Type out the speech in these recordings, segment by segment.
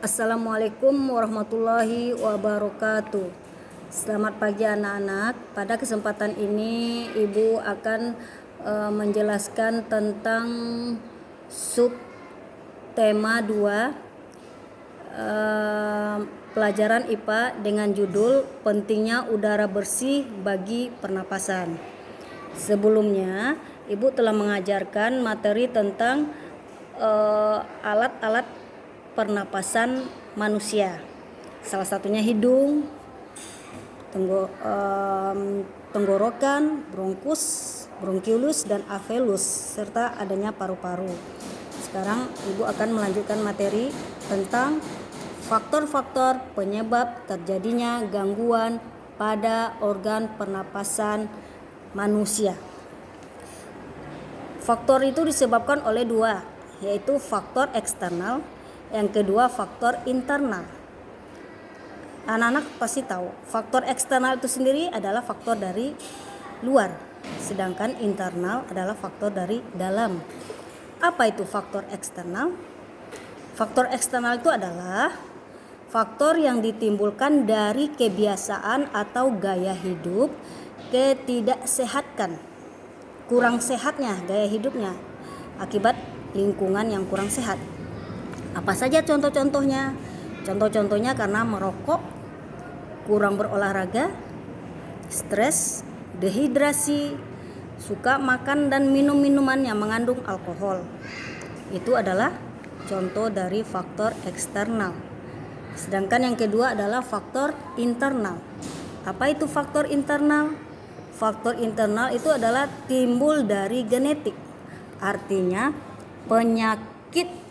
Assalamualaikum warahmatullahi wabarakatuh. Selamat pagi anak-anak. Pada kesempatan ini Ibu akan menjelaskan tentang sub tema 2 pelajaran IPA dengan judul pentingnya udara bersih bagi pernapasan. Sebelumnya Ibu telah mengajarkan materi tentang alat-alat pernapasan manusia. Salah satunya hidung, tenggorokan, bronkus, bronkiolus dan alveolus serta adanya paru-paru. Sekarang Ibu akan melanjutkan materi tentang faktor-faktor penyebab terjadinya gangguan pada organ pernapasan manusia. Faktor itu disebabkan oleh dua, yaitu faktor eksternal, yang kedua faktor internal. Anak-anak pasti tahu, faktor eksternal itu sendiri adalah faktor dari luar, sedangkan internal adalah faktor dari dalam. Apa itu faktor eksternal? Faktor eksternal itu adalah faktor yang ditimbulkan dari kebiasaan atau gaya hidup ketidaksehatan, kurang sehatnya gaya hidupnya akibat lingkungan yang kurang sehat. Apa saja contoh-contohnya? Contoh-contohnya karena merokok, kurang berolahraga, stres, dehidrasi, suka makan dan minum minuman yang mengandung alkohol. Itu adalah contoh dari faktor eksternal. Sedangkan yang kedua adalah faktor internal. Apa itu faktor internal? Faktor internal itu adalah timbul dari genetik. Artinya penyakit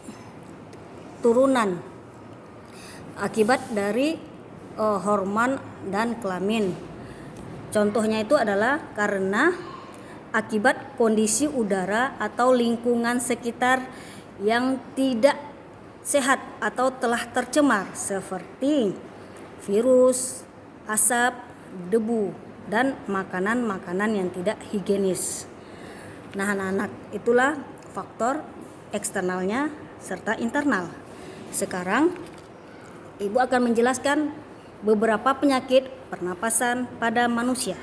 turunan akibat dari hormon dan kelamin. Contohnya itu adalah karena akibat kondisi udara atau lingkungan sekitar yang tidak sehat atau telah tercemar seperti virus, asap, debu, dan makanan-makanan yang tidak higienis. Nah, anak-anak, itulah faktor eksternalnya serta internal. Sekarang Ibu akan menjelaskan beberapa penyakit pernapasan pada manusia.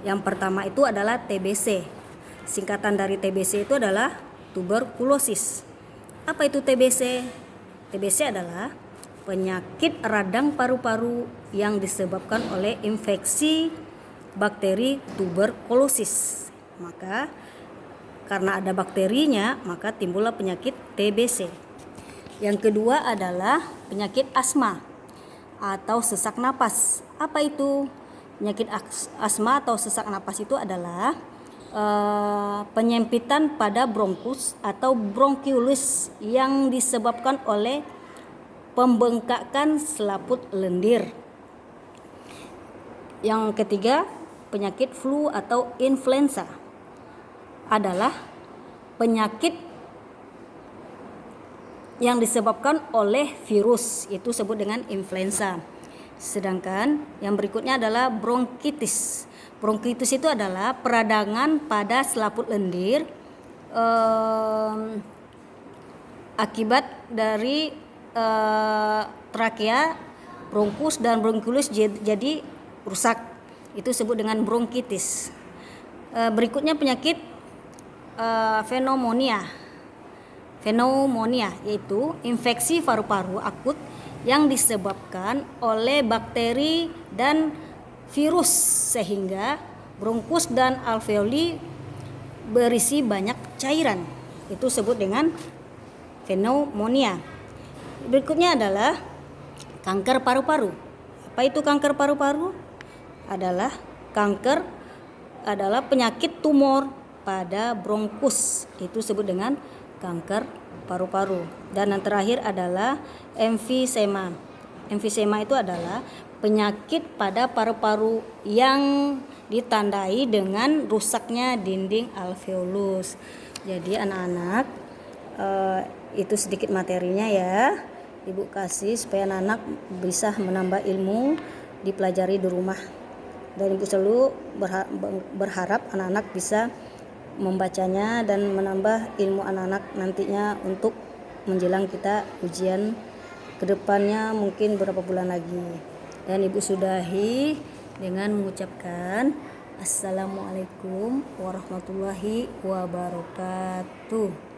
Yang pertama itu adalah TBC. Singkatan dari TBC itu adalah tuberkulosis. Apa itu TBC? TBC adalah penyakit radang paru-paru yang disebabkan oleh infeksi bakteri tuberkulosis. Maka karena ada bakterinya, maka timbullah penyakit TBC. Yang kedua adalah penyakit asma atau sesak napas. Apa itu? Penyakit asma atau sesak napas itu adalah penyempitan pada bronkus atau bronkiolus yang disebabkan oleh pembengkakan selaput lendir. Yang ketiga, penyakit flu atau influenza adalah penyakit yang disebabkan oleh virus, itu sebut dengan influenza. Sedangkan yang berikutnya adalah bronkitis. Bronkitis itu adalah peradangan pada selaput lendir akibat dari trakea, bronkus dan bronkiolus jadi rusak. Itu sebut dengan bronkitis. Berikutnya penyakit pneumonia, yaitu infeksi paru-paru akut yang disebabkan oleh bakteri dan virus sehingga bronkus dan alveoli berisi banyak cairan. Itu sebut dengan pneumonia. Berikutnya adalah kanker paru-paru. Apa itu kanker paru-paru? Kanker adalah penyakit tumor pada bronkus. Itu sebut dengan kanker paru-paru. Dan yang terakhir adalah emfisema. Emfisema itu adalah penyakit pada paru-paru yang ditandai dengan rusaknya dinding alveolus. Jadi anak-anak, itu sedikit materinya ya. Ibu kasih supaya anak-anak bisa menambah ilmu dipelajari di rumah. Dan Ibu selalu berharap anak-anak bisa membacanya dan menambah ilmu anak-anak nantinya untuk menjelang kita ujian kedepannya mungkin berapa bulan lagi. Dan Ibu sudahi dengan mengucapkan Assalamualaikum warahmatullahi wabarakatuh.